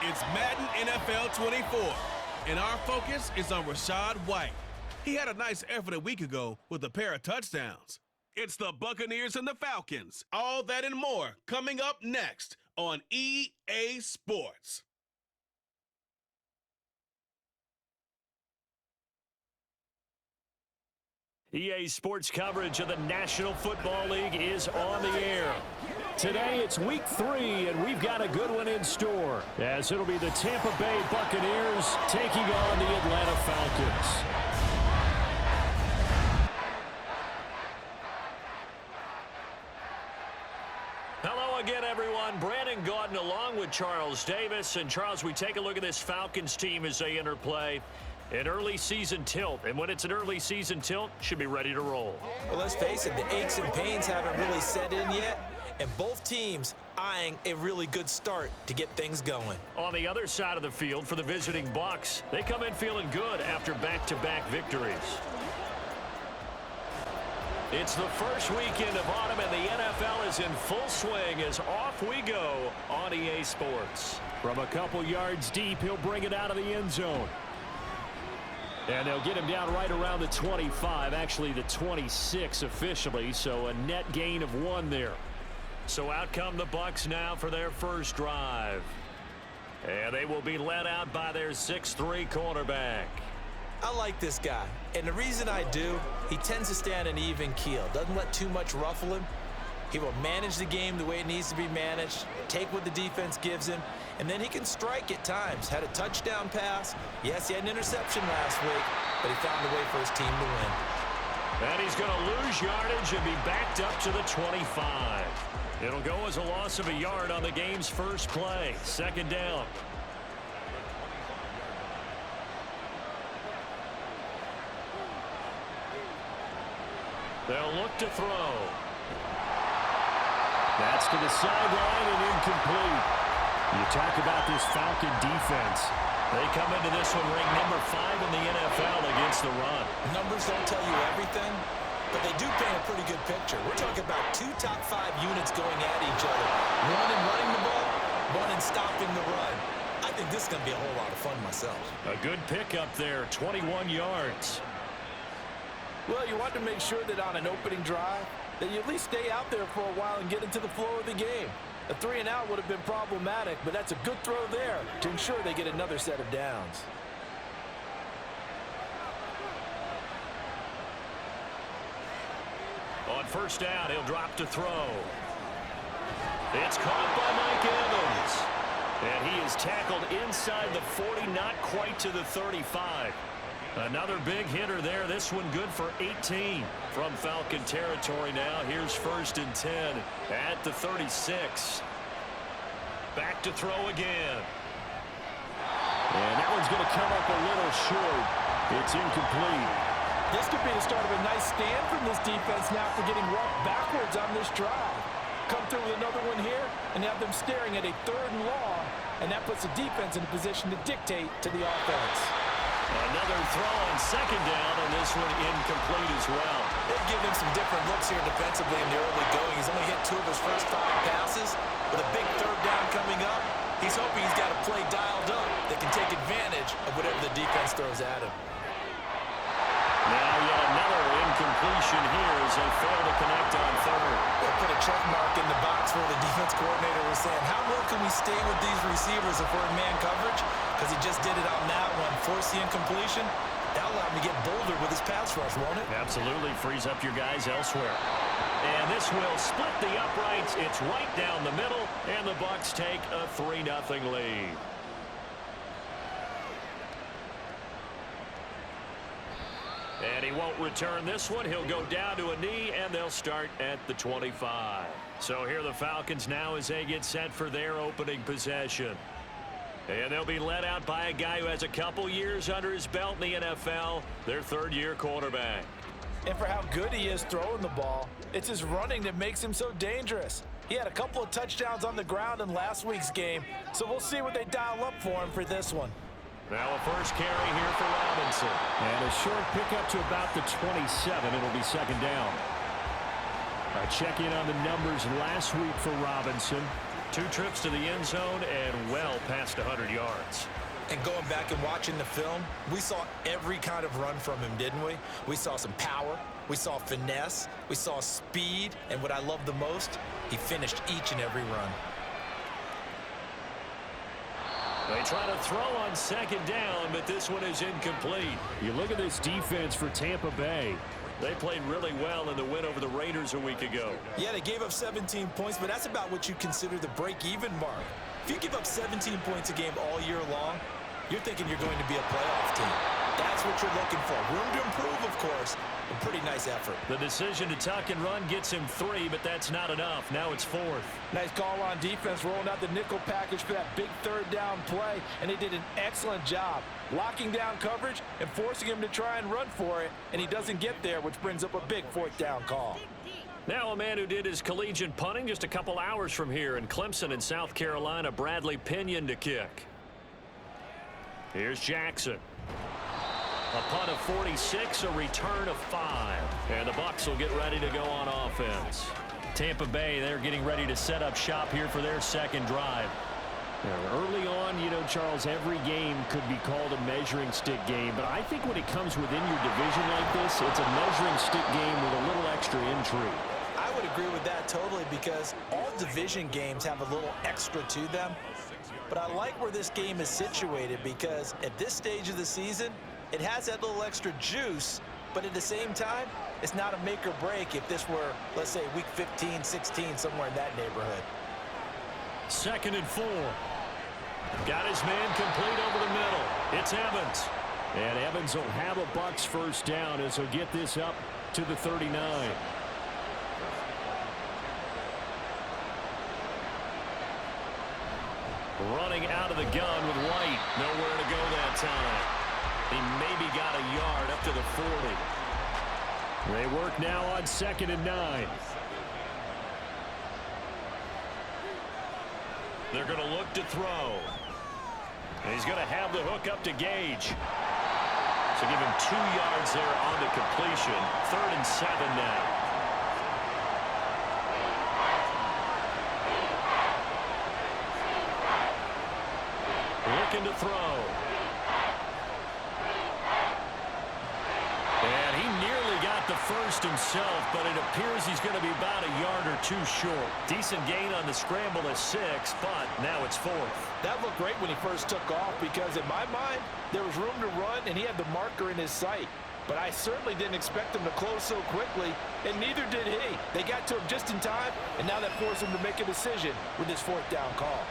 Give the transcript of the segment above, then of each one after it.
It's Madden NFL 24, and our focus is on Rachaad White. He had a nice effort a week ago with a pair of touchdowns. It's the Buccaneers and the Falcons. All that and more coming up next on EA Sports. EA Sports coverage of the National Football League is on the air. Today it's week 3, and we've got a good one in store, as it'll be the Tampa Bay Buccaneers taking on the Atlanta Falcons. Hello again, everyone. Brandon Gaudin along with Charles Davis. And Charles, we take a look at this Falcons team as they enter play. An early season tilt, and when it's an early season tilt, should be ready to roll. Well, let's face it, the aches and pains haven't really set in yet, and both teams eyeing a really good start to get things going. On the other side of the field for the visiting Bucs, they come in feeling good after back-to-back victories. It's the first weekend of autumn, and the NFL is in full swing as off we go on EA Sports. From a couple yards deep, he'll bring it out of the end zone. And they'll get him down right around the 25, actually the 26 officially, so a net gain of 1 there. So out come the Bucs now for their first drive. And they will be led out by their 6'3" cornerback. I like this guy, and the reason I do, he tends to stay on an even keel, doesn't let too much ruffle him. He will manage the game the way it needs to be managed, take what the defense gives him, and then he can strike at times. Had a touchdown pass. Yes, he had an interception last week, but he found a way for his team to win. And he's going to lose yardage and be backed up to the 25. It'll go as a loss of a yard on the game's first play. Second down. They'll look to throw. That's to the sideline and incomplete. You talk about this Falcon defense. They come into this one ranked number 5 in the NFL against the run. Numbers don't tell you everything, but they do paint a pretty good picture. We're talking about 2 top 5 units going at each other. One in running the ball, one in stopping the run. I think this is going to be a whole lot of fun myself. A good pickup there, 21 yards. Well, you want to make sure that on an opening drive, that you at least stay out there for a while and get into the flow of the game. A 3-and-out would have been problematic, but that's a good throw there to ensure they get another set of downs. On first down, he'll drop to throw. It's caught by Mike Evans. And he is tackled inside the 40, not quite to the 35. Another big hitter there. This one good for 18 from Falcon territory now. Here's 1st and 10 at the 36. Back to throw again. And that one's going to come up a little short. It's incomplete. This could be the start of a nice stand from this defense now for getting walked backwards on this drive. Come through with another one here and have them staring at a 3rd and long, and that puts the defense in a position to dictate to the offense. Another throw on second down, and this one incomplete as well. They've given him some different looks here defensively in the early going. He's only hit 2 of his first 5 passes. With a big 3rd down coming up, he's hoping he's got a play dialed up that can take advantage of whatever the defense throws at him. Now yet another incompletion here as they fail to connect on 3rd. They'll put a check mark in the box where the defense coordinator was saying, how well can we stay with these receivers if we're in man coverage? Because he just did it on that one. Force the incompletion. That'll allow him to get bolder with his pass rush, won't it? Absolutely. Frees up your guys elsewhere. And this will split the uprights. It's right down the middle, and the Bucs take a 3-0 lead. And he won't return this one. He'll go down to a knee, and they'll start at the 25. So here the Falcons now as they get set for their opening possession. And they'll be led out by a guy who has a couple years under his belt in the NFL, their 3rd-year quarterback. And for how good he is throwing the ball, it's his running that makes him so dangerous. He had a couple of touchdowns on the ground in last week's game, so we'll see what they dial up for him for this one. Now a first carry here for Robinson. And a short pickup to about the 27. It'll be second down. A check in on the numbers last week for Robinson. 2 trips to the end zone and well past 100 yards. And going back and watching the film, we saw every kind of run from him, didn't we? We saw some power, we saw finesse, we saw speed, and what I love the most, he finished each and every run. They try to throw on 2nd down, but this one is incomplete. You look at this defense for Tampa Bay. They played really well in the win over the Raiders a week ago. Yeah, they gave up 17 points, but that's about what you consider the break-even mark. If you give up 17 points a game all year long, you're thinking you're going to be a playoff team. That's what you're looking for. Room to improve, of course. A pretty nice effort. The decision to tuck and run gets him 3, but that's not enough. Now it's 4th. Nice call on defense, rolling out the nickel package for that big 3rd down play, and they did an excellent job locking down coverage and forcing him to try and run for it, and he doesn't get there, which brings up a big 4th down call. Now a man who did his collegiate punting just a couple hours from here in Clemson in South Carolina, Bradley Pinion to kick. Here's Jackson. A punt of 46, a return of 5. And the Bucs will get ready to go on offense. Tampa Bay, they're getting ready to set up shop here for their 2nd drive. Early on, you know, Charles, every game could be called a measuring stick game. But I think when it comes within your division like this, it's a measuring stick game with a little extra intrigue. I would agree with that totally because all division games have a little extra to them. But I like where this game is situated because at this stage of the season, it has that little extra juice, but at the same time, it's not a make or break if this were, let's say, week 15, 16, somewhere in that neighborhood. 2nd and 4. Got his man complete over the middle. It's Evans. And Evans will have a Bucs 1st down as he'll get this up to the 39. Running out of the gun with White. Nowhere to go that time. He maybe got a yard up to the 40. They work now on 2nd and 9. They're going to look to throw. And he's going to have the hook up to Gage. So give him 2 yards there on the completion. 3rd and 7 now. Looking to throw. And he nearly got the 1st himself, but it appears he's going to be about a yard or 2 short. Decent gain on the scramble at 6, but now it's 4th. That looked great when he first took off because in my mind, there was room to run and he had the marker in his sight. But I certainly didn't expect him to close so quickly, and neither did he. They got to him just in time, and now that forced him to make a decision with his 4th down call.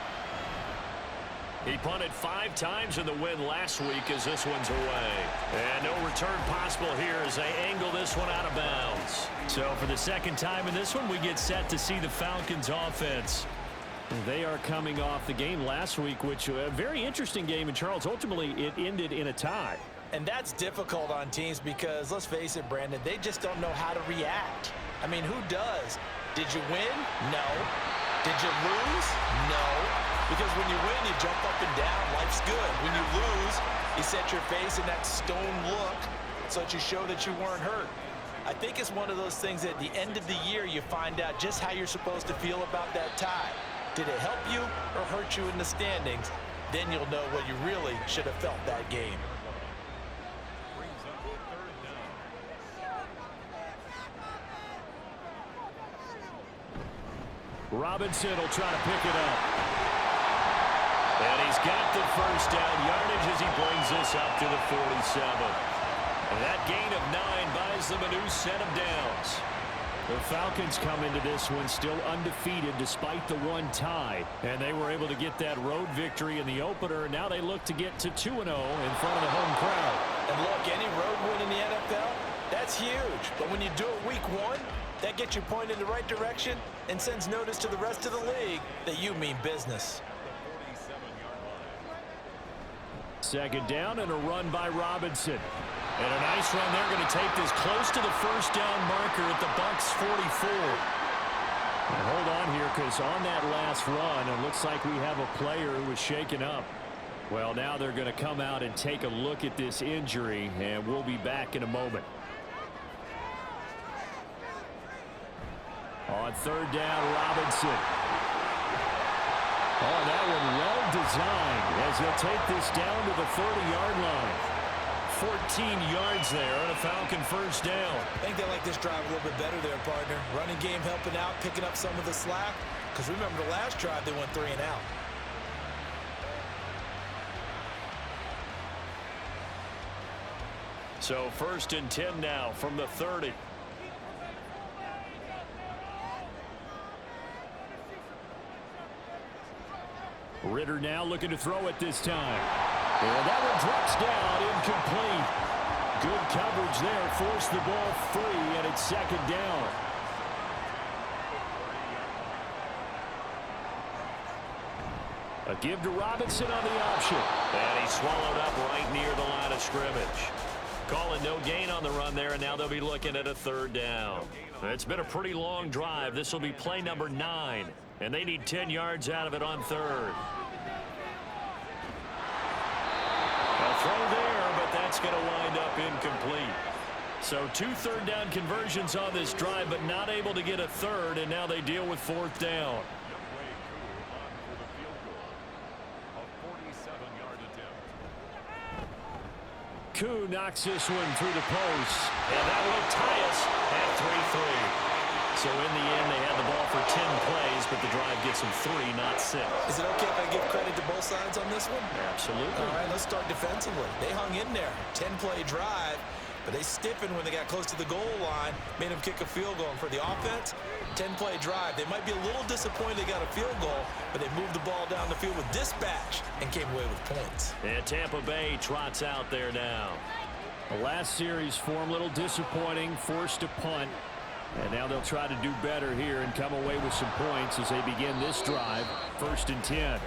He punted 5 times in the win last week as this one's away. And no return possible here as they angle this one out of bounds. So for the 2nd time in this one, we get set to see the Falcons offense. They are coming off the game last week, which was a very interesting game. And, Charles, ultimately it ended in a tie. And that's difficult on teams because, let's face it, Brandon, they just don't know how to react. I mean, who does? Did you win? No. Did you lose? No. Because when you win, you jump up and down. Life's good. When you lose, you set your face in that stone look so that you show that you weren't hurt. I think it's one of those things that at the end of the year, you find out just how you're supposed to feel about that tie. Did it help you or hurt you in the standings? Then you'll know what you really should have felt that game. Robinson will try to pick it up. And he's got the 1st down yardage as he brings this up to the 47. And that gain of 9 buys them a new set of downs. The Falcons come into this one still undefeated despite the 1 tie. And they were able to get that road victory in the opener. Now they look to get to 2-0 in front of the home crowd. And look, any road win in the NFL, that's huge. But when you do it week 1, that gets you pointed in the right direction and sends notice to the rest of the league that you mean business. 2nd down and a run by Robinson. And a nice run. They're going to take this close to the 1st down marker at the Bucs 44. And hold on here because on that last run, it looks like we have a player who was shaken up. Well, now they're going to come out and take a look at this injury, and we'll be back in a moment. On 3rd down, Robinson. Oh, that one well designed as they'll take this down to the 30-yard line. 14 yards there and a Falcon first down. I think they like this drive a little bit better there, partner. Running game helping out, picking up some of the slack. Because remember the last drive, they went 3 and out. So 1st and 10 now from the 30. Ritter now looking to throw it this time. And that one drops down, incomplete. Good coverage there, forced the ball free, and it's 2nd down. A give to Robinson on the option. And he swallowed up right near the line of scrimmage. Calling no gain on the run there, and now they'll be looking at a 3rd down. It's been a pretty long drive. This will be play number 9, and they need 10 yards out of it on 3rd. A throw there, but that's going to wind up incomplete. So 2 third-down conversions on this drive, but not able to get a 3rd, and now they deal with 4th down. Koo knocks this one through the post, and that will tie us at 3-3. So in the end, they had the ball for 10 plays, but the drive gets them 3, not 6. Is it okay if I give credit to both sides on this one? Absolutely. All right, let's start defensively. They hung in there. 10-play drive, but they stiffened when they got close to the goal line, made them kick a field goal. And for the offense, 10-play drive. They might be a little disappointed they got a field goal, but they moved the ball down the field with dispatch and came away with points. And Tampa Bay trots out there now. The last series for them, a little disappointing, forced a punt. And now they'll try to do better here and come away with some points as they begin this drive. 1st and 10.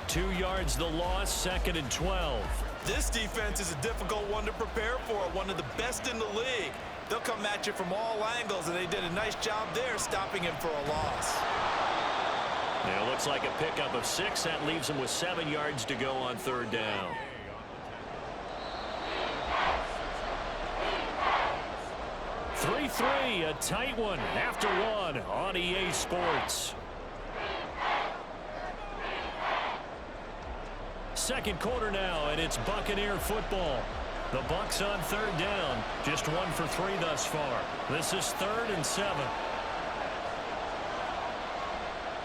2 yards the loss, 2nd and 12. This defense is a difficult one to prepare for, one of the best in the league. They'll come at you from all angles, and they did a nice job there stopping him for a loss. Now it looks like a pickup of 6. That leaves them with 7 yards to go on 3rd down. Three, a tight one after 1 on EA Sports. 2nd quarter now, and it's Buccaneer football. The Bucs on 3rd down, just 1 for 3 thus far. This is 3rd and 7.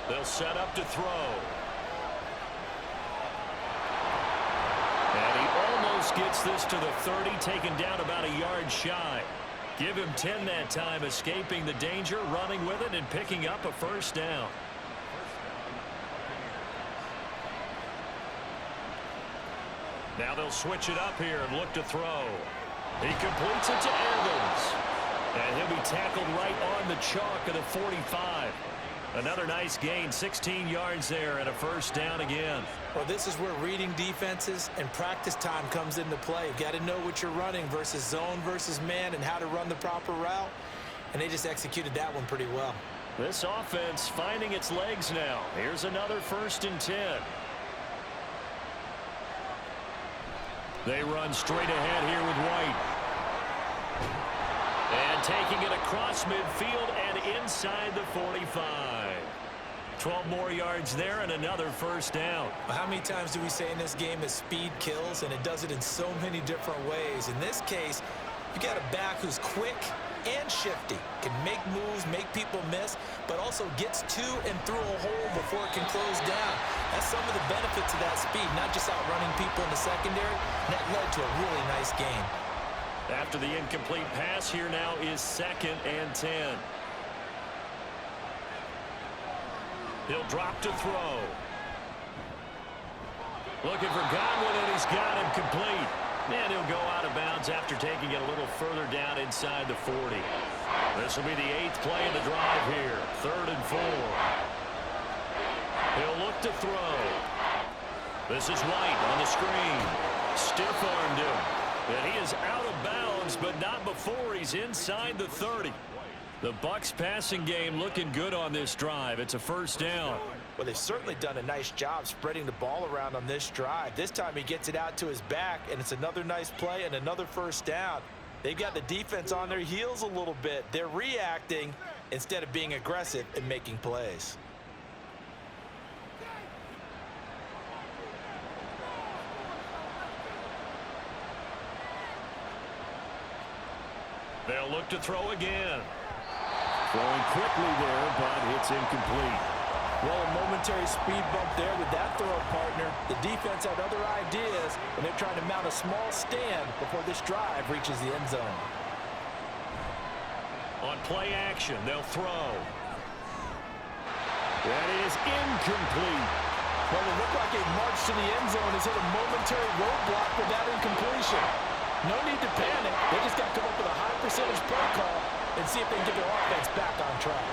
They'll set up to throw. And he almost gets this to the 30, taken down about a yard shy. Give him 10 that time, escaping the danger, running with it, and picking up a 1st down. Now they'll switch it up here and look to throw. He completes it to Evans. And he'll be tackled right on the chalk of the 45. Another nice gain, 16 yards there, and a 1st down again. Well, this is where reading defenses and practice time comes into play. You've got to know what you're running versus zone versus man and how to run the proper route. And they just executed that one pretty well. This offense finding its legs now. Here's another 1st and 10. They run straight ahead here with White. And taking it across midfield and inside the 45. 12 more yards there and another 1st down. Well, how many times do we say in this game that speed kills, and it does it in so many different ways? In this case, you got a back who's quick and shifty, can make moves, make people miss, but also gets to and through a hole before it can close down. That's some of the benefits of that speed, not just outrunning people in the secondary. That led to a really nice gain. After the incomplete pass, here now is 2nd and 10. He'll drop to throw. Looking for Godwin, and he's got him complete. And he'll go out of bounds after taking it a little further down inside the 40. This will be the 8th play of the drive here. 3rd and 4. He'll look to throw. This is White on the screen. Stiff-armed him. And he is out of bounds, but not before he's inside the 30. The Bucs passing game looking good on this drive. It's a 1st down. Well, they've certainly done a nice job spreading the ball around on this drive. This time he gets it out to his back, and it's another nice play and another 1st down. They've got the defense on their heels a little bit. They're reacting instead of being aggressive and making plays. They'll look to throw again. Throwing quickly there, but it's incomplete. Well, a momentary speed bump there with that throw partner. The defense had other ideas, and they're trying to mount a small stand before this drive reaches the end zone. On play action, they'll throw. That is incomplete. Well, it looked like a march to the end zone has hit a momentary roadblock with that incompletion. No need to panic. They just got to come up with a high percentage play call and see if they can get their offense back on track.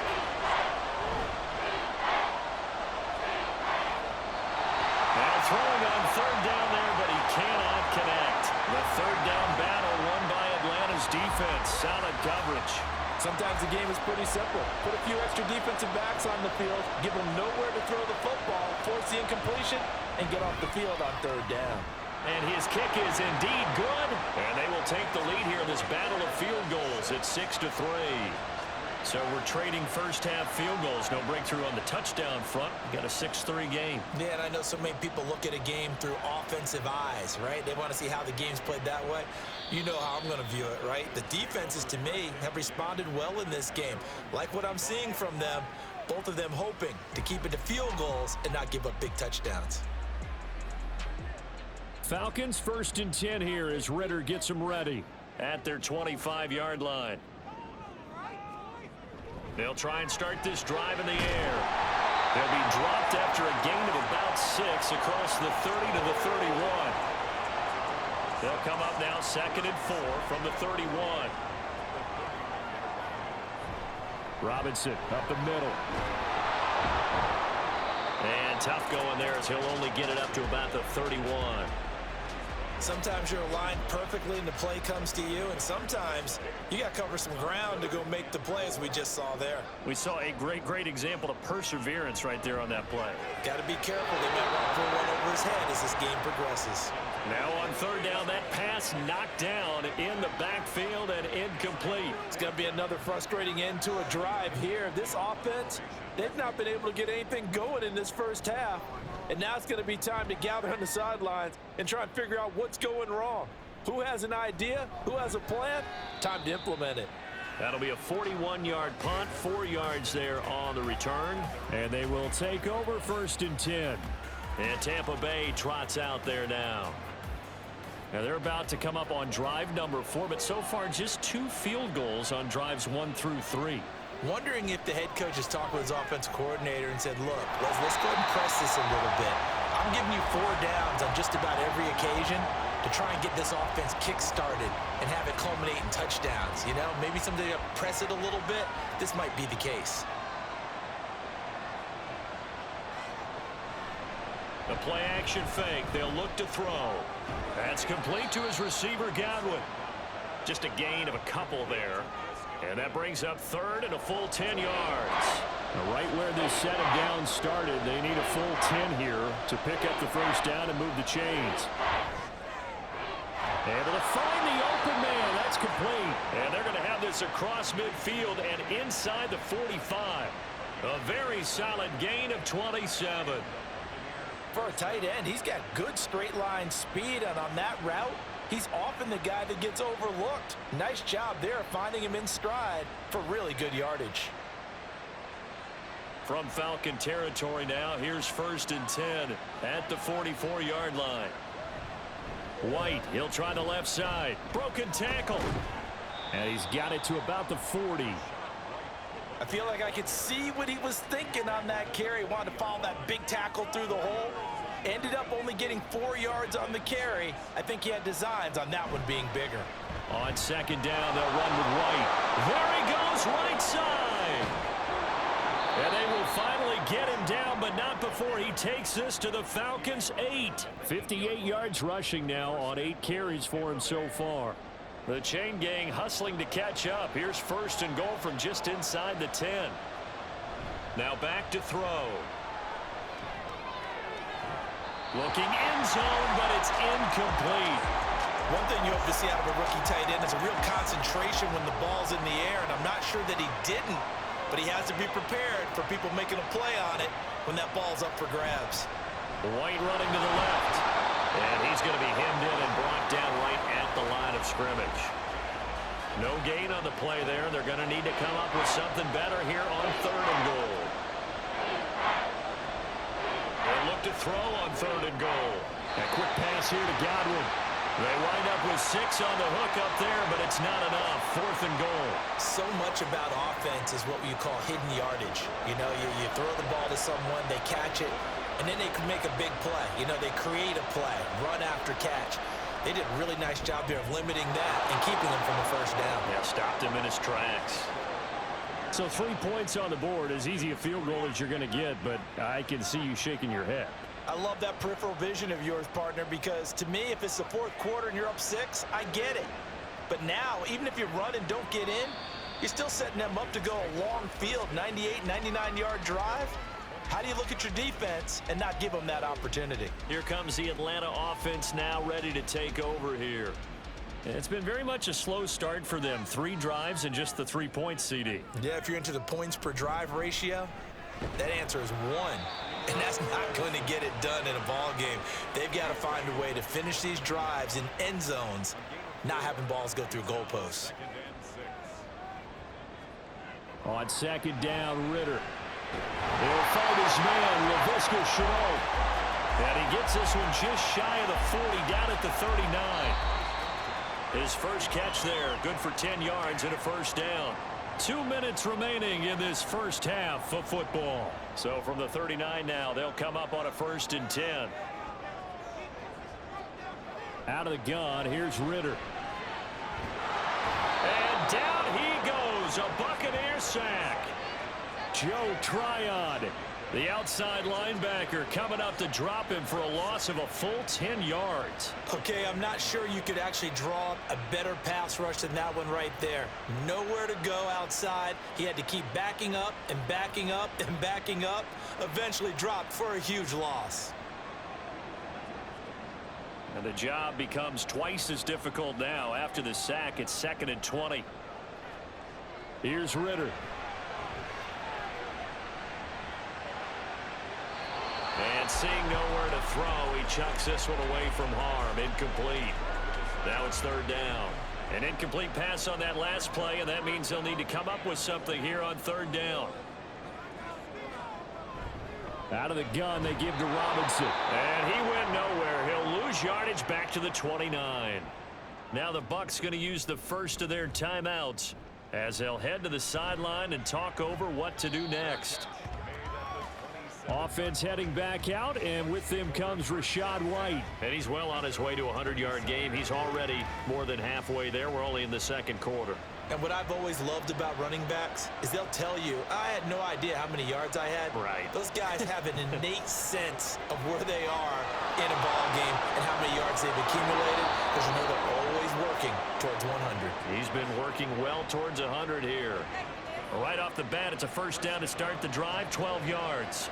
Now throwing on third down there, but he cannot connect. The third down battle won by Atlanta's defense. Solid coverage. Sometimes the game is pretty simple. Put a few extra defensive backs on the field, give them nowhere to throw the football, force the incompletion, and get off the field on third down. And his kick is indeed good. And they will take the lead here in this battle of field goals at 6-3. So we're trading first-half field goals. No breakthrough on the touchdown front. We've got a 6-3 game. Yeah, and I know so many people look at a game through offensive eyes, right? They want to see how the game's played that way. You know how I'm going to view it, right? The defenses, to me, have responded well in this game. Like what I'm seeing from them, both of them hoping to keep it to field goals and not give up big touchdowns. Falcons 1st and 10 here as Ritter gets them ready at their 25-yard line. They'll try and start this drive in the air. They'll be dropped after a gain of about 6 across the 30 to the 31. They'll come up now 2nd and 4 from the 31. Robinson up the middle. And tough going there as he'll only get it up to about the 31. Sometimes you're aligned perfectly and the play comes to you, and sometimes you got to cover some ground to go make the play, as we just saw there. We saw a great example of perseverance right there on that play. Got to be careful. They might want to pull one over his head as this game progresses. Now on third down, that pass knocked down in the backfield and incomplete. It's going to be another frustrating end to a drive here. This offense, they've not been able to get anything going in this first half. And now it's going to be time to gather on the sidelines and try and figure out what's going wrong. Who has an idea? Who has a plan? Time to implement it. That'll be a 41-yard punt, 4 yards there on the return. And they will take over 1st and 10. And Tampa Bay trots out there now. Now they're about to come up on drive number 4, but so far just 2 field goals on drives 1 through 3. Wondering if the head coach has talked with his offensive coordinator and said, look, let's go ahead and press this a little bit. I'm giving you 4 downs on just about every occasion to try and get this offense kick-started and have it culminate in touchdowns. You know, maybe somebody to press it a little bit. This might be the case. The play-action fake. They'll look to throw. That's complete to his receiver, Godwin. Just a gain of a couple there. And that brings up third and a full 10 yards. Now, right where this set of downs started, they need a full 10 here to pick up the first down and move the chains. Able to find the open man. That's complete. And they're going to have this across midfield and inside the 45. A very solid gain of 27. For a tight end, he's got good straight line speed, and on that route, he's often the guy that gets overlooked. Nice job there finding him in stride for really good yardage. From Falcon territory now, here's 1st and 10 at the 44-yard line. White, he'll try the left side. Broken tackle. And he's got it to about the 40. I feel like I could see what he was thinking on that carry. Wanted to follow that big tackle through the hole. Ended up only getting 4 yards on the carry. I think he had designs on that one being bigger. On 2nd down, they'll run with White. There he goes, right side. And they will finally get him down, but not before he takes this to the Falcons' 8. 58 yards rushing now on 8 carries for him so far. The chain gang hustling to catch up. Here's 1st and goal from just inside the 10. Now back to throw. Looking end zone, but it's incomplete. One thing you hope to see out of a rookie tight end is a real concentration when the ball's in the air, and I'm not sure that he didn't, but he has to be prepared for people making a play on it when that ball's up for grabs. White running to the left, and he's going to be hemmed in and brought down right at the line of scrimmage. No gain on the play there. They're going to need to come up with something better here on 3rd and goal. They look to throw on 3rd and goal. A quick pass here to Godwin. They wind up with 6 on the hook up there, but it's not enough. 4th and goal. So much about offense is what you call hidden yardage. You know, you throw the ball to someone, they catch it, and then they can make a big play. You know, they create a play, run after catch. They did a really nice job here of limiting that and keeping him from the first down. Yeah, stopped him in his tracks. So 3 points on the board, as easy a field goal as you're going to get, but I can see you shaking your head. I love that peripheral vision of yours, partner, because to me, if it's the 4th quarter and you're up 6, I get it. But now, even if you run and don't get in, you're still setting them up to go a long field, 98, 99-yard drive. How do you look at your defense and not give them that opportunity? Here comes the Atlanta offense now ready to take over here. It's been very much a slow start for them. 3 drives and just the 3 points, CD. Yeah, if you're into the points per drive ratio, that answer is 1. And that's not going to get it done in a ball game. They've got to find a way to finish these drives in end zones, not having balls go through goalposts. On 2nd down, Ritter. He'll find his man, Laviska Shenault. And he gets this one just shy of the 40, down at the 39. His first catch there, good for 10 yards and a first down. 2 minutes remaining in this first half of football. So from the 39 now, they'll come up on a 1st and 10. Out of the gun, here's Ritter. And down he goes, a Buccaneer sack. Joe Tryon, the outside linebacker, coming up to drop him for a loss of a full 10 yards. Okay, I'm not sure you could actually draw a better pass rush than that one right there. Nowhere to go outside. He had to keep backing up and backing up and backing up. Eventually dropped for a huge loss. And the job becomes twice as difficult now. After the sack, it's 2nd and 20. Here's Ritter. And seeing nowhere to throw, he chucks this one away from harm. Incomplete. Now it's 3rd down. An incomplete pass on that last play, and that means they'll need to come up with something here on 3rd down. Out of the gun, they give to Robinson. And he went nowhere. He'll lose yardage back to the 29. Now the Bucs going to use the first of their timeouts as they'll head to the sideline and talk over what to do next. Offense heading back out, and with them comes Rachaad White. And he's well on his way to a 100-yard game. He's already more than halfway there. We're only in the 2nd quarter. And what I've always loved about running backs is they'll tell you, I had no idea how many yards I had. Right. Those guys have an innate sense of where they are in a ball game and how many yards they've accumulated, because you know they're always working towards 100. He's been working well towards 100 here. Right off the bat, it's a 1st down to start the drive, 12 yards.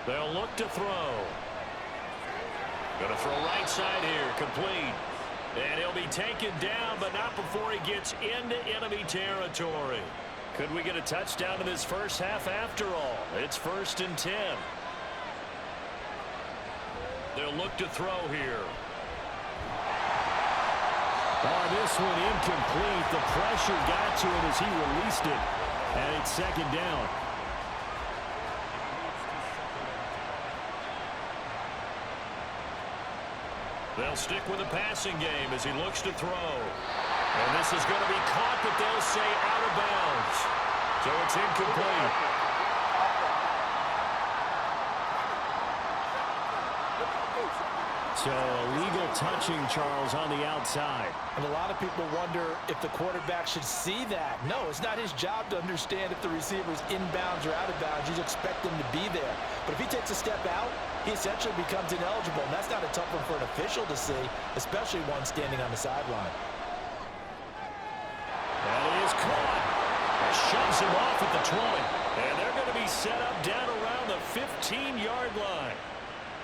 They'll look to throw. Going to throw right side here, complete. And he'll be taken down, but not before he gets into enemy territory. Could we get a touchdown in this first half after all? It's 1st and 10. They'll look to throw here. Oh, this one incomplete. The pressure got to him as he released it. And it's 2nd down. They'll stick with the passing game as he looks to throw. And this is going to be caught, but they'll say out of bounds. So it's incomplete. So illegal touching, Charles, on the outside. And a lot of people wonder if the quarterback should see that. No, it's not his job to understand if the receiver's inbounds or out of bounds. You just expect him to be there. But if he takes a step out, he essentially becomes ineligible. And that's not a tough one for an official to see, especially one standing on the sideline. That is caught. It shoves him off at the 20. And they're going to be set up down around the 15-yard line.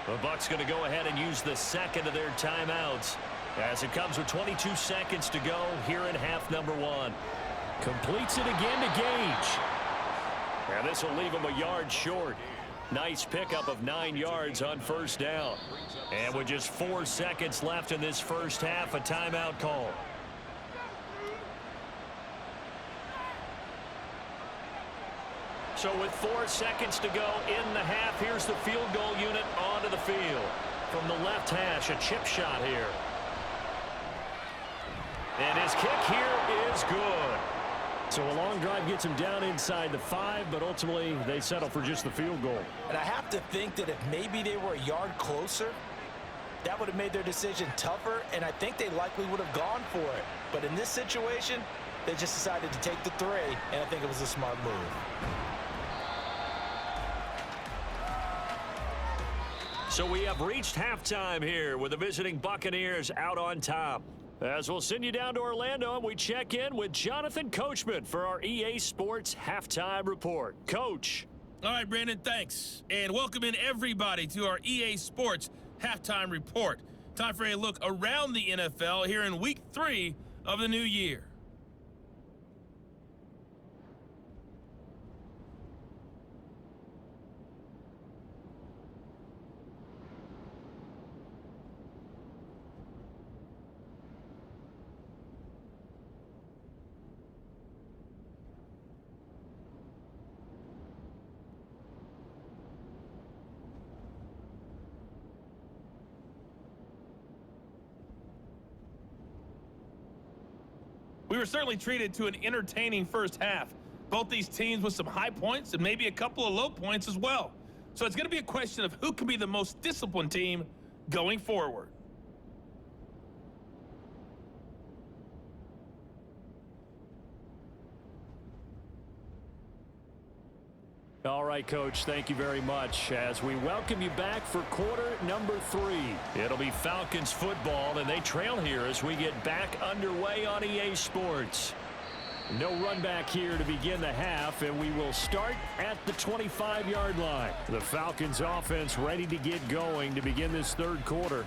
The Bucs going to go ahead and use the 2nd of their timeouts as it comes with 22 seconds to go here in half number 1. Completes it again to Gage. And this will leave him a yard short. Nice pickup of 9 yards on first down. And with just 4 seconds left in this first half, a timeout call. So with 4 seconds to go in the half, here's the field goal unit onto the field. From the left hash, a chip shot here. And his kick here is good. So a long drive gets him down inside the 5, but ultimately they settle for just the field goal. And I have to think that if maybe they were a yard closer, that would have made their decision tougher, and I think they likely would have gone for it. But in this situation, they just decided to take the 3, and I think it was a smart move. So we have reached halftime here with the visiting Buccaneers out on top. As we'll send you down to Orlando, and we check in with Jonathan Coachman for our EA Sports Halftime Report. Coach. All right, Brandon, thanks. And welcome in everybody to our EA Sports Halftime Report. Time for a look around the NFL here in Week 3 of the new year. We were certainly treated to an entertaining first half. Both these teams with some high points and maybe a couple of low points as well. So it's going to be a question of who can be the most disciplined team going forward. All right, Coach, thank you very much. As we welcome you back for quarter number 3. It'll be Falcons football, and they trail here as we get back underway on EA Sports. No run back here to begin the half, and we will start at the 25-yard line. The Falcons offense ready to get going to begin this third quarter.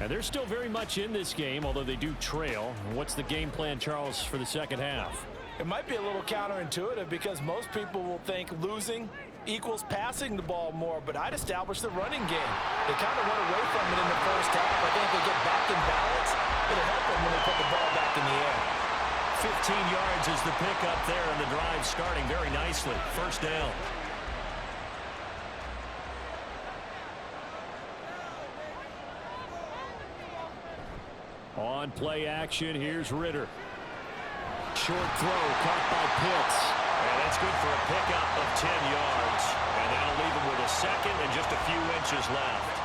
And they're still very much in this game, although they do trail. What's the game plan, Charles, for the second half? It might be a little counterintuitive because most people will think losing equals passing the ball more, but I'd establish the running game. They kind of went away from it in the first half. I think if they get back in balance, it'll help them when they put the ball back in the air. 15 yards is the pickup there, and the drive starting very nicely. First down. On play action, here's Ritter. Short throw caught by Pitts. And that's good for a pickup of 10 yards. And that'll leave him with a second and just a few inches left.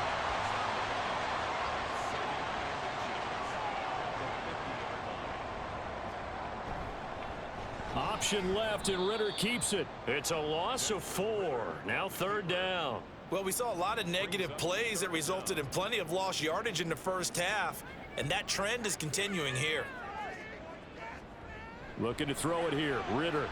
Option left, and Ritter keeps it. It's a loss of 4. Now third down. Well, we saw a lot of negative plays that resulted in plenty of lost yardage in the first half, and that trend is continuing here. Looking to throw it here. Ritter.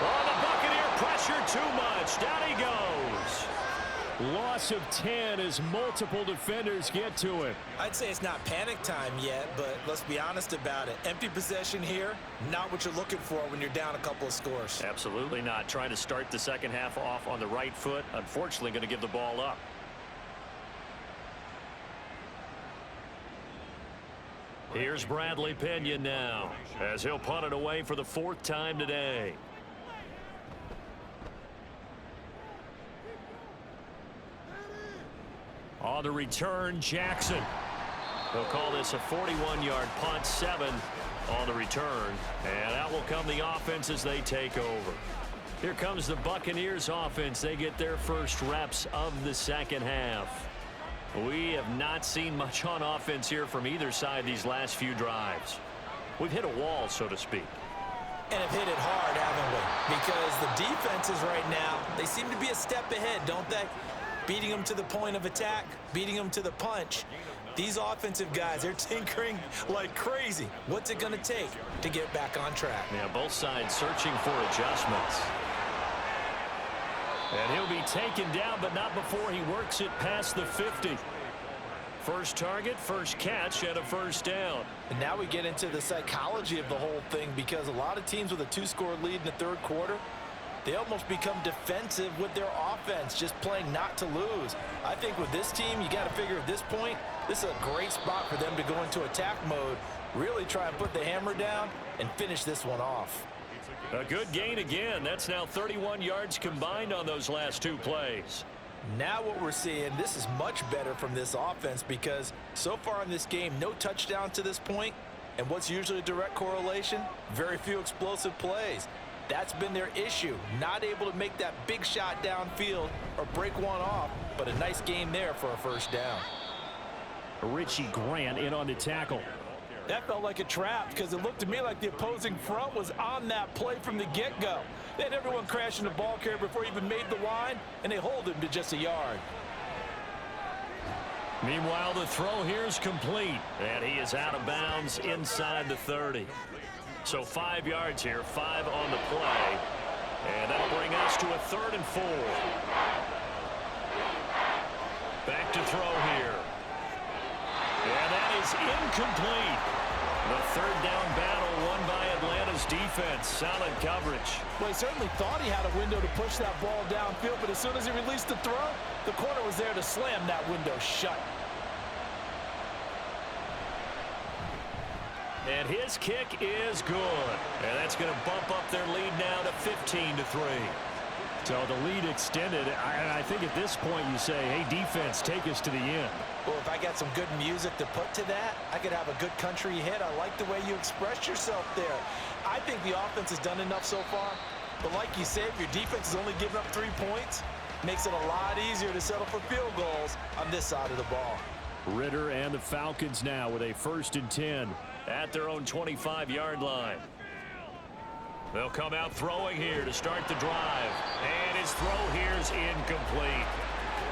Oh, the Buccaneer pressure too much. Down he goes. Loss of 10 as multiple defenders get to it. I'd say it's not panic time yet, but let's be honest about it. Empty possession here, not what you're looking for when you're down a couple of scores. Absolutely not. Trying to start the second half off on the right foot. Unfortunately, going to give the ball up. Here's Bradley Pinion now, as he'll punt it away for the 4th time today. On the return, Jackson. They'll call this a 41-yard punt, 7 on the return. And out will come the offense as they take over. Here comes the Buccaneers offense. They get their first reps of the second half. We have not seen much on offense here from either side these last few drives. We've hit a wall, so to speak. And have hit it hard, haven't we? Because the defenses right now, they seem to be a step ahead, don't they? Beating them to the point of attack, beating them to the punch. These offensive guys, they're tinkering like crazy. What's it going to take to get back on track? Yeah, both sides searching for adjustments. And he'll be taken down, but not before he works it past the 50. First target, first catch, and a first down. And now we get into the psychology of the whole thing, because a lot of teams with a 2-score lead in the third quarter, they almost become defensive with their offense, just playing not to lose. I think with this team, you got to figure at this point, this is a great spot for them to go into attack mode, really try and put the hammer down and finish this one off. A good gain again. That's now 31 yards combined on those last 2 plays. Now what we're seeing, this is much better from this offense because so far in this game, no touchdown to this point. And what's usually a direct correlation? Very few explosive plays. That's been their issue. Not able to make that big shot downfield or break one off, but a nice game there for a first down. Richie Grant in on the tackle. That felt like a trap because it looked to me like the opposing front was on that play from the get-go. They had everyone crashing the ball carrier before he even made the line, and they hold him to just a yard. Meanwhile, the throw here is complete, and he is out of bounds inside the 30. So 5 yards here, 5 on the play, and that'll bring us to a 3rd and 4. Back to throw here. And that is incomplete. The 3rd down battle won by Atlanta's defense. Solid coverage. Well, he certainly thought he had a window to push that ball downfield, but as soon as he released the throw, the corner was there to slam that window shut. And his kick is good. And that's going to bump up their lead now to 15-3. So the lead extended. I think at this point you say, hey, defense, take us to the end. Well, if I got some good music to put to that, I could have a good country hit. I like the way you express yourself there. I think the offense has done enough so far. But like you said, if your defense is only giving up 3 points, makes it a lot easier to settle for field goals on this side of the ball. Ritter and the Falcons now with a 1st and 10 at their own 25-yard line. They'll come out throwing here to start the drive. And his throw here is incomplete.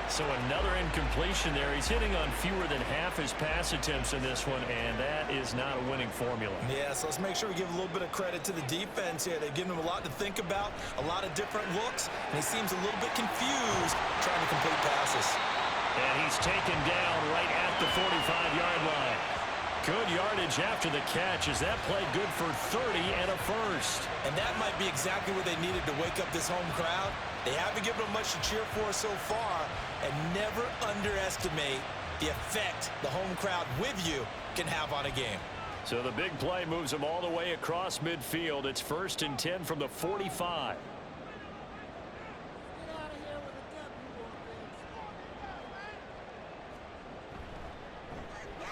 So another incompletion there. He's hitting on fewer than half his pass attempts in this one, and that is not a winning formula. Yeah, so let's make sure we give a little bit of credit to the defense here. They've given him a lot to think about, a lot of different looks, and he seems a little bit confused trying to complete passes. And he's taken down right at the 45-yard line. Good yardage after the catch. Is that play good for 30 and a first? And that might be exactly what they needed to wake up this home crowd. They haven't given them much to cheer for so far, and never underestimate the effect the home crowd with you can have on a game. So the big play moves them all the way across midfield. It's 1st and 10 from the 45.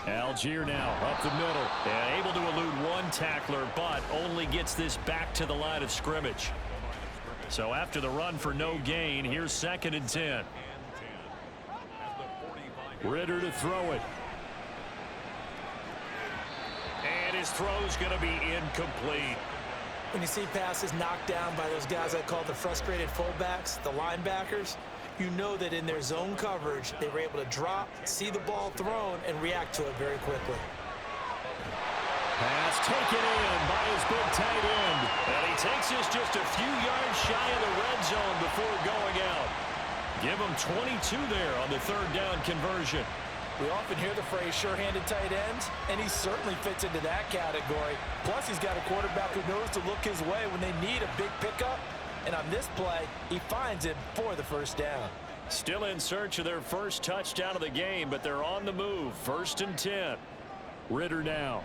Algier now up the middle. And able to elude one tackler, but only gets this back to the line of scrimmage. So after the run for no gain, here's 2nd and 10. Ritter to throw it. And his throw's going to be incomplete. When you see passes knocked down by those guys I call the frustrated fullbacks, the linebackers, you know that in their zone coverage, they were able to drop, see the ball thrown, and react to it very quickly. Pass taken in by his big tight end. And he takes us just a few yards shy of the red zone before going out. Give him 22 there on the 3rd down conversion. We often hear the phrase sure-handed tight ends, and he certainly fits into that category. Plus, he's got a quarterback who knows to look his way when they need a big pickup. And on this play, he finds it for the first down. Still in search of their first touchdown of the game, but they're on the move. 1st and 10. Ritter now.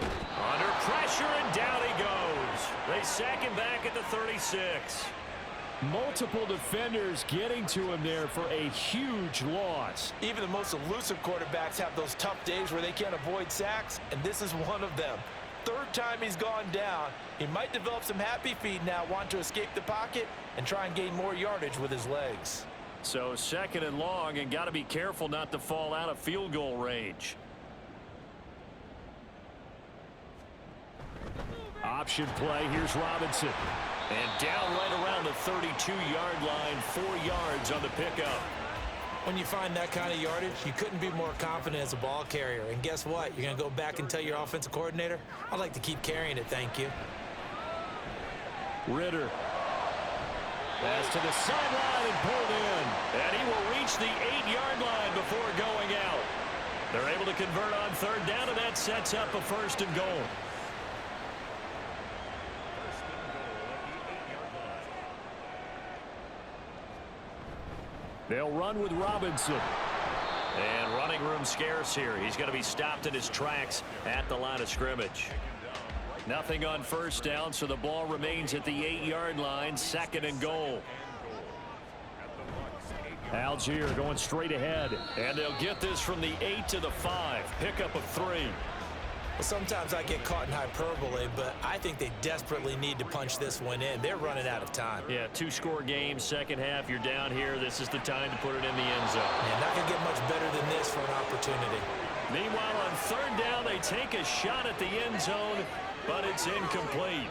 Under pressure, and down he goes. They sack him back at the 36. Multiple defenders getting to him there for a huge loss. Even the most elusive quarterbacks have those tough days where they can't avoid sacks, and this is one of them. 3rd time he's gone down. He might develop some happy feet now, want to escape the pocket and try and gain more yardage with his legs. So 2nd and long, and got to be careful not to fall out of field goal range. Option play. Here's Robinson. And down right around the 32-yard line, 4 yards on the pickup. When you find that kind of yardage, you couldn't be more confident as a ball carrier. And guess what? You're going to go back and tell your offensive coordinator, I'd like to keep carrying it, thank you. Ritter. Pass to the sideline and pulled in. And he will reach the 8-yard line before going out. They're able to convert on 3rd down, and that sets up a 1st and goal. They'll run with Robinson. And running room scarce here. He's going to be stopped in his tracks at the line of scrimmage. Nothing on first down, so the ball remains at the 8-yard line, 2nd and goal. Algier going straight ahead. And they'll get this from the 8 to the 5. Pickup of 3. Well, sometimes I get caught in hyperbole, but I think they desperately need to punch this one in. They're running out of time. Yeah, 2-score game, second half. You're down here. This is the time to put it in the end zone. Yeah, not going to get much better than this for an opportunity. Meanwhile, on 3rd down, they take a shot at the end zone, but it's incomplete.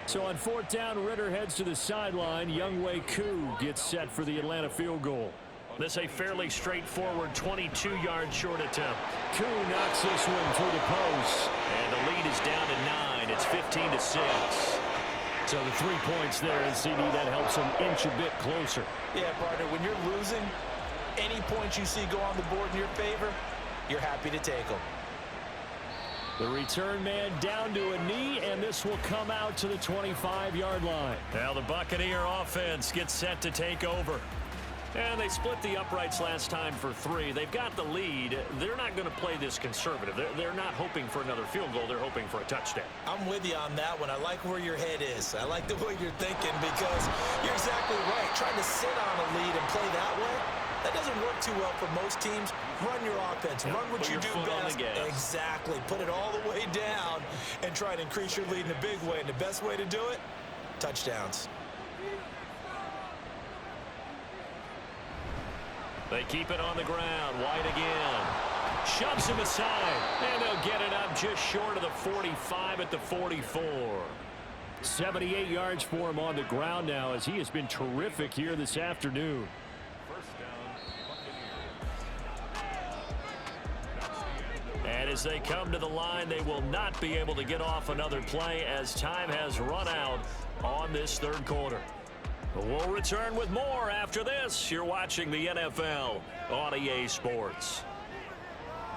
So on 4th down, Ritter heads to the sideline. Younghoe Koo gets set for the Atlanta field goal. This a fairly straightforward 22-yard short attempt. Koo knocks this one through the post. And the lead is down to 9. It's 15-6. So the 3 points there, and CD, that helps them inch a bit closer. Yeah, partner, when you're losing, any points you see go on the board in your favor, you're happy to take them. The return man down to a knee, and this will come out to the 25-yard line. Now the Buccaneer offense gets set to take over. And they split the uprights last time for 3. They've got the lead. They're not going to play this conservative. They're not hoping for another field goal. They're hoping for a touchdown. I'm with you on that one. I like where your head is. I like the way you're thinking because you're exactly right. Trying to sit on a lead and play that way, that doesn't work too well for most teams. Run your offense. Run what you do best. Exactly. Put it all the way down and try to increase your lead in a big way. And the best way to do it, touchdowns. They keep it on the ground. White again. Shoves him aside. And they'll get it up just short of the 45 at the 44. 78 yards for him on the ground now as he has been terrific here this afternoon. And as they come to the line, they will not be able to get off another play as time has run out on this 3rd quarter. We'll return with more after this. You're watching the NFL on EA Sports.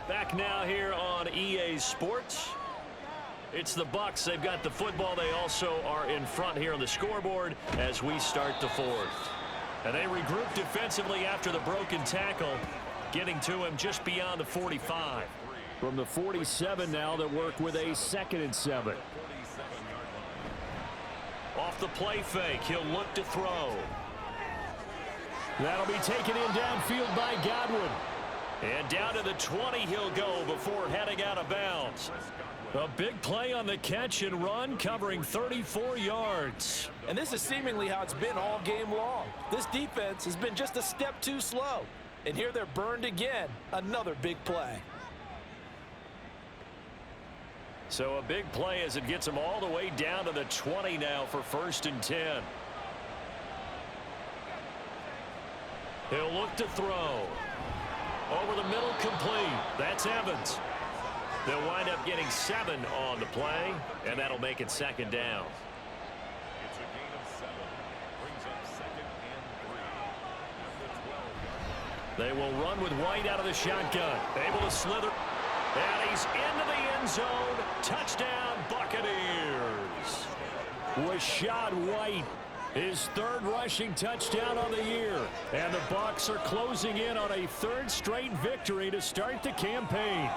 Back now here on EA Sports. It's the Bucs. They've got the football. They also are in front here on the scoreboard as we start the 4th. And they regroup defensively after the broken tackle, getting to him just beyond the 45. From the 47 now, that work with a 2nd and 7. Off the play fake, he'll look to throw. That'll be taken in downfield by Godwin. And down to the 20 he'll go before heading out of bounds. A big play on the catch and run, covering 34 yards. And this is seemingly how it's been all game long. This defense has been just a step too slow. And here they're burned again. Another big play. So a big play as it gets him all the way down to the 20 now for 1st and 10. He'll look to throw. Over the middle, complete. That's Evans. They'll wind up getting 7 on the play, and that'll make it 2nd down. It's a gain of 7. Brings up 2nd and 3. They will run with White out of the shotgun. Able to slither. And he's into the end zone. Touchdown, Buccaneers. Rachaad White, his 3rd rushing touchdown on the year. And the Bucs are closing in on a 3rd straight victory to start the campaign.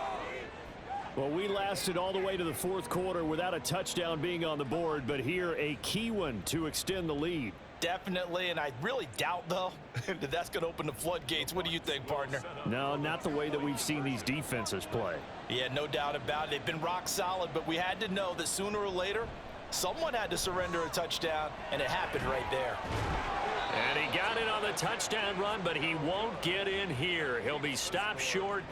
Well, we lasted all the way to the 4th quarter without a touchdown being on the board, but here a key one to extend the lead. Definitely, and I really doubt, though, that that's going to open the floodgates. What do you think, partner? No, not the way that we've seen these defenses play. Yeah, no doubt about it. They've been rock solid, but we had to know that sooner or later, someone had to surrender a touchdown, and it happened right there. And he got it on the touchdown run, but he won't get in here. He'll be stopped short,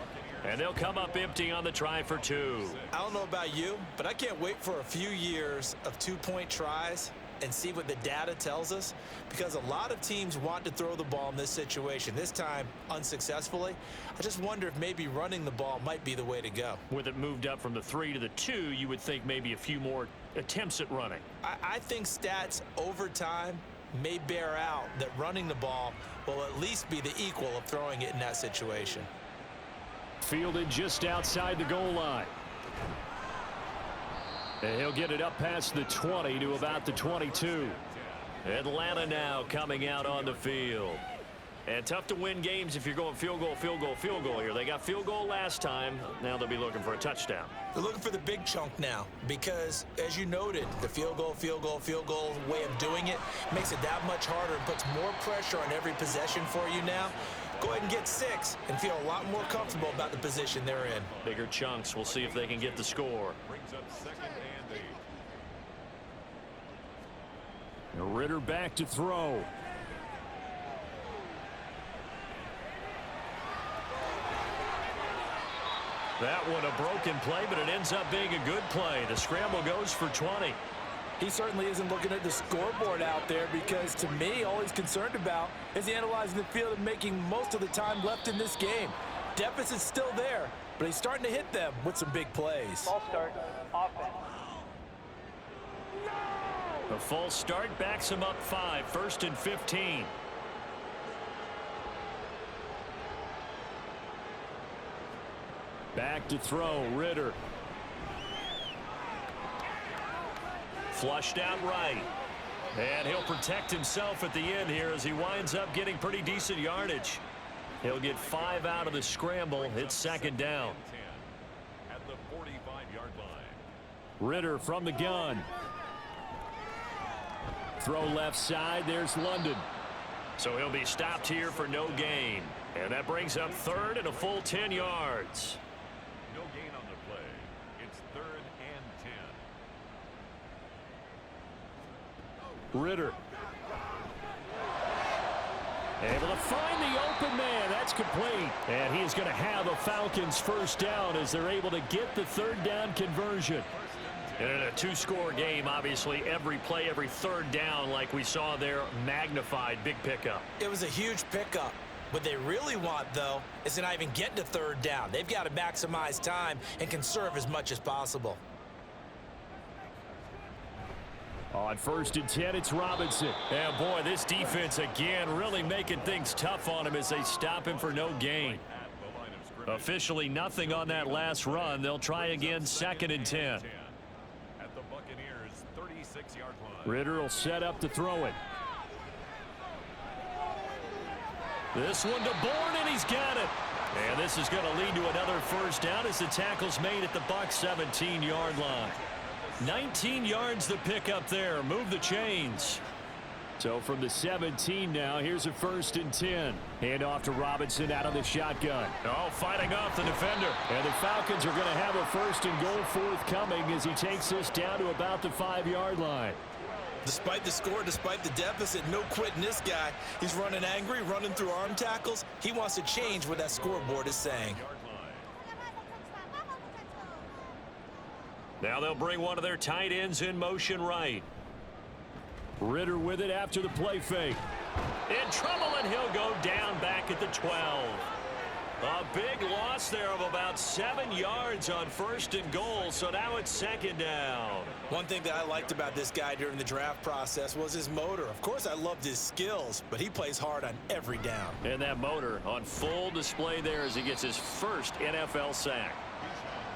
and they'll come up empty on the try for 2. I don't know about you, but I can't wait for a few years of 2-point tries and see what the data tells us, because a lot of teams want to throw the ball in this situation, this time unsuccessfully. I just wonder if maybe running the ball might be the way to go. With it moved up from the 3 to the 2, you would think maybe a few more attempts at running. I think stats over time may bear out that running the ball will at least be the equal of throwing it in that situation. Fielded just outside the goal line. And he'll get it up past the 20 to about the 22. Atlanta now coming out on the field. And tough to win games if you're going field goal, field goal, field goal here. They got field goal last time. Now they'll be looking for a touchdown. They're looking for the big chunk now because, as you noted, the field goal way of doing it makes it that much harder and puts more pressure on every possession for you now. Go ahead and get 6 and feel a lot more comfortable about the position they're in. Bigger chunks. We'll see if they can get the score. Brings up 2nd and 8. Ritter back to throw. That one a broken play, but it ends up being a good play. The scramble goes for 20. He certainly isn't looking at the scoreboard out there because, to me, all he's concerned about is analyzing the field and making most of the time left in this game. Deficit's still there, but he's starting to hit them with some big plays. False start, offense. The false start backs him up 5, 1st and 15. Back to throw, Ritter. Flushed out right. And he'll protect himself at the end here as he winds up getting pretty decent yardage. He'll get 5 out of the scramble. It's 2nd down. At the 45-yard line. Ritter from the gun. Throw left side. There's London. So he'll be stopped here for no gain. And that brings up 3rd and a full 10 yards. No gain on the play. It's 3rd and 10. Ritter. Able to find the open man. That's complete. And he's going to have a Falcons first down as they're able to get the 3rd down conversion. And in a 2-score game, obviously, every play, every 3rd down, like we saw there, magnified. Big pickup. It was a huge pickup. What they really want, though, is to not even get to 3rd down. They've got to maximize time and conserve as much as possible. On 1st and 10, it's Robinson. And boy, this defense again really making things tough on him as they stop him for no gain. Officially nothing on that last run. They'll try again 2nd and 10. At the Buccaneers' 36-yard line. Ritter will set up to throw it. This one to Bourne, and he's got it. And this is going to lead to another first down as the tackle's made at the Bucs 17-yard line. 19 yards the pick up there. Move the chains. So from the 17 now, here's a 1st and 10. Hand off to Robinson out of the shotgun. Oh, fighting off the defender. And the Falcons are going to have a 1st and goal forthcoming as he takes this down to about the 5-yard line. Despite the score, despite the deficit, no quitting this guy. He's running angry, running through arm tackles. He wants to change what that scoreboard is saying. Now they'll bring one of their tight ends in motion right. Ritter with it after the play fake. In trouble, and he'll go down back at the 12. A big loss there of about 7 yards on 1st and goal, so now it's 2nd down. One thing that I liked about this guy during the draft process was his motor. Of course, I loved his skills, but he plays hard on every down. And that motor on full display there as he gets his first NFL sack.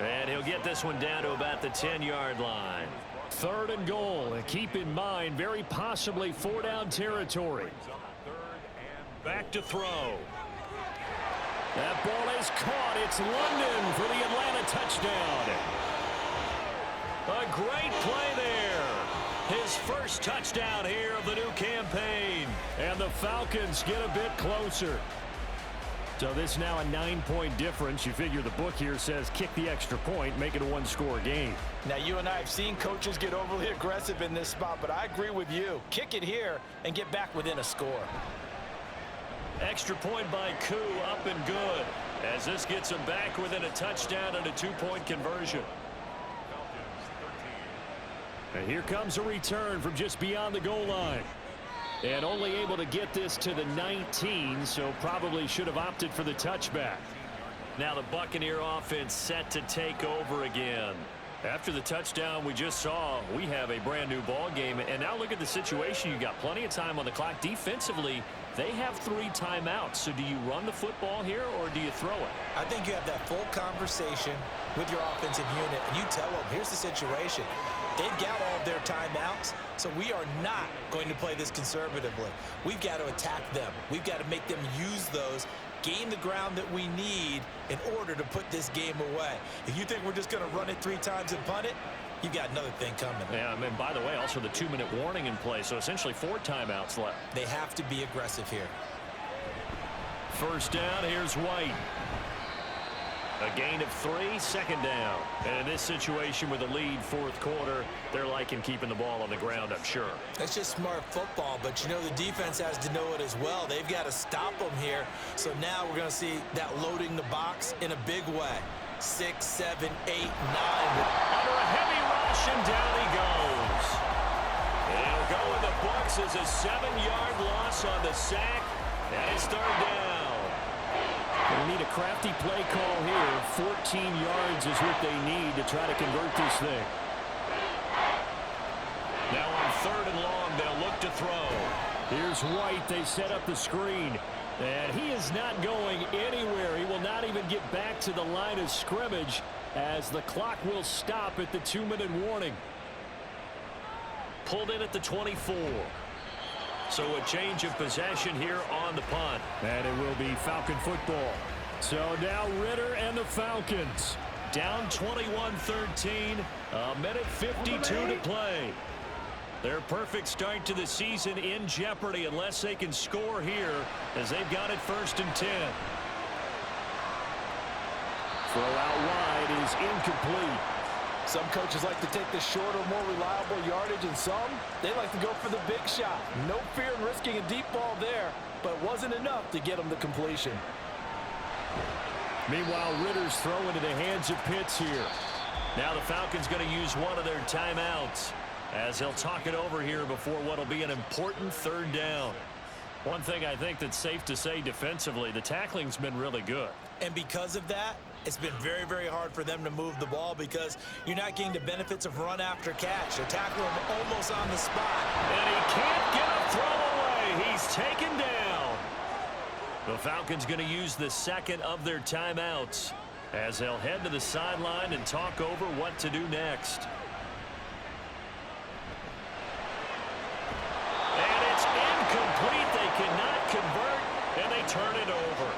And he'll get this one down to about the 10-yard line. 3rd and goal, and keep in mind, very possibly 4-down territory. Back to throw. That ball is caught. It's London for the Atlanta touchdown. A great play there. His first touchdown here of the new campaign. And the Falcons get a bit closer. So this is now a 9-point difference. You figure the book here says kick the extra point, make it a 1-score game. Now, you and I have seen coaches get overly aggressive in this spot, but I agree with you. Kick it here and get back within a score. Extra point by Koo, up and good. As this gets him back within a touchdown and a 2-point conversion. And here comes a return from just beyond the goal line. And only able to get this to the 19, so probably should have opted for the touchback. Now the Buccaneer offense set to take over again. After the touchdown we just saw, we have a brand new ball game. And now look at the situation. You got plenty of time on the clock. Defensively, they have 3 timeouts. So do you run the football here or do you throw it? I think you have that full conversation with your offensive unit, and you tell them, here's the situation. They've got all of their timeouts, so we are not going to play this conservatively. We've got to attack them. We've got to make them use those, gain the ground that we need in order to put this game away. If you think we're just going to run it 3 times and punt it, you've got another thing coming. Yeah, and by the way, also the 2-minute warning in play, so essentially 4 timeouts left. They have to be aggressive here. First down, here's White. A gain of 3, second down. And in this situation with a lead, fourth quarter, they're liking keeping the ball on the ground, I'm sure. That's just smart football, but you know the defense has to know it as well. They've got to stop them here. So now we're going to see that loading the box in a big way. 6, 7, 8, 9. Under a heavy rush, and down he goes. It'll go in the books as a 7-yard loss on the sack. And it's third down. They need a crafty play call here. 14 yards is what they need to try to convert this thing. Now on third and long, they'll look to throw. Here's White. They set up the screen. And he is not going anywhere. He will not even get back to the line of scrimmage as the clock will stop at the 2-minute warning. Pulled in at the 24. So a change of possession here on the punt. And it will be Falcon football. So now Ritter and the Falcons down 21-13. A minute 52 to play. Their perfect start to the season in jeopardy unless they can score here as they've got it 1st and 10. Throw out wide is incomplete. Some coaches like to take the shorter, more reliable yardage, and some, they like to go for the big shot. No fear in risking a deep ball there, but it wasn't enough to get them the completion. Meanwhile, Ritter's throwing into the hands of Pitts here. Now the Falcons going to use one of their timeouts as they'll talk it over here before what will be an important third down. One thing I think that's safe to say defensively, the tackling's been really good. And because of that, it's been very, very hard for them to move the ball because you're not getting the benefits of run after catch. They're tackling him almost on the spot. And he can't get a throw away. He's taken down. The Falcons going to use the second of their timeouts as they'll head to the sideline and talk over what to do next. And it's incomplete. They cannot convert, and they turn it over.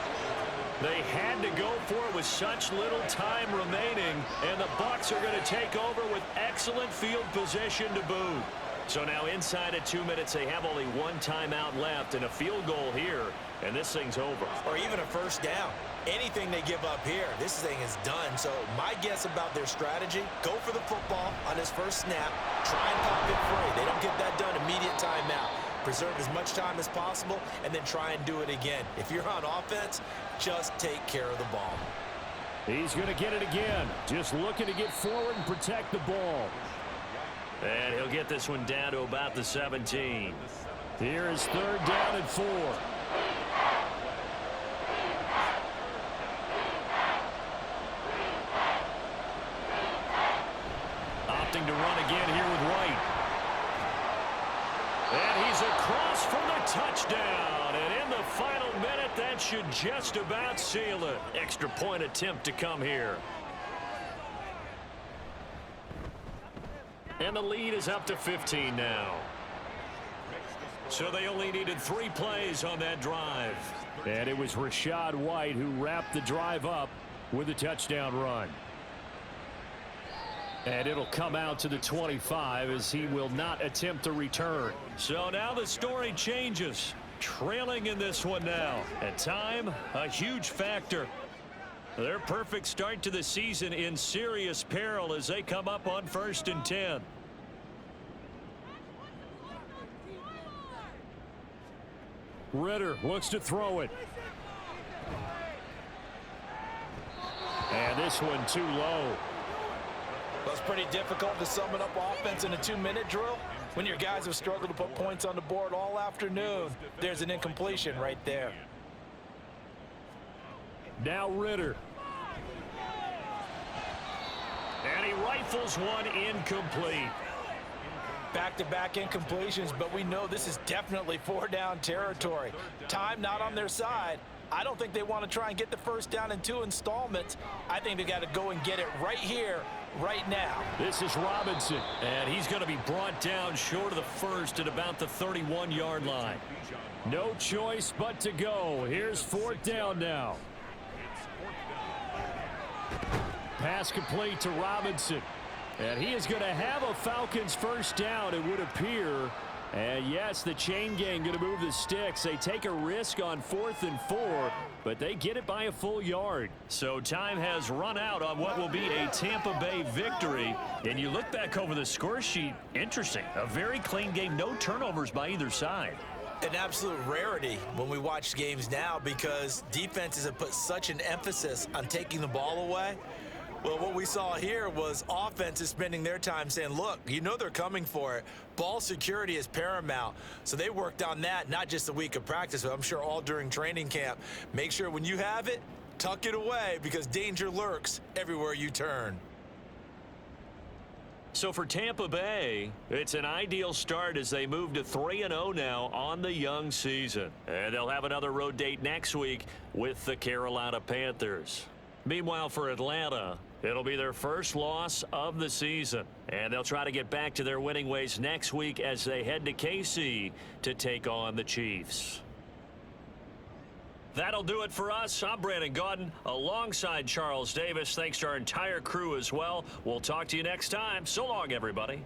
They had to go for it with such little time remaining, and the Bucs are going to take over with excellent field position to boot. So now inside of 2 minutes, they have only one timeout left and a field goal here, and this thing's over. Or even a first down. Anything they give up here, this thing is done. So my guess about their strategy, go for the football on his first snap, try and pop it free. They don't get that done, immediate timeout. Preserve as much time as possible, and then try and do it again. If you're on offense, just take care of the ball. He's going to get it again. Just looking to get forward and protect the ball. And he'll get this one down to about the 17. Here is third down and 4. Opting to run again here with White. And he's across for the touchdown. And in the final minute, that should just about seal it. Extra point attempt to come here. And the lead is up to 15 now. So they only needed 3 plays on that drive. And it was Rachaad White who wrapped the drive up with a touchdown run. And it'll come out to the 25 as he will not attempt to return. So now the story changes. Trailing in this one now. At time, a huge factor. Their perfect start to the season in serious peril as they come up on 1st and 10. Ritter looks to throw it. And this one too low. Well, it's pretty difficult to sum it up offense in a 2-minute drill. When your guys have struggled to put points on the board all afternoon, there's an incompletion right there. Now Ritter. And he rifles one incomplete. Back-to-back incompletions, but we know this is definitely 4-down territory. Time not on their side. I don't think they want to try and get the first down in 2 installments. I think they got to go and get it right here right now. This is Robinson, and he's going to be brought down short of the first at about the 31-yard line. No choice but to go. Here's fourth down now. Pass complete to Robinson. And he is going to have a Falcons first down, it would appear. And yes, the chain gang going to move the sticks. They take a risk on 4th and 4, but they get it by a full yard. So time has run out on what will be a Tampa Bay victory. And you look back over the score sheet, interesting. A very clean game, no turnovers by either side. An absolute rarity when we watch games now because defenses have put such an emphasis on taking the ball away. Well, what we saw here was offenses spending their time saying, look, you know they're coming for it. Ball security is paramount. So they worked on that, not just a week of practice, but I'm sure all during training camp. Make sure when you have it, tuck it away because danger lurks everywhere you turn. So for Tampa Bay, it's an ideal start as they move to 3-0 now on the young season. And they'll have another road date next week with the Carolina Panthers. Meanwhile, for Atlanta, it'll be their first loss of the season. And they'll try to get back to their winning ways next week as they head to KC to take on the Chiefs. That'll do it for us. I'm Brandon Gaudin alongside Charles Davis. Thanks to our entire crew as well. We'll talk to you next time. So long, everybody.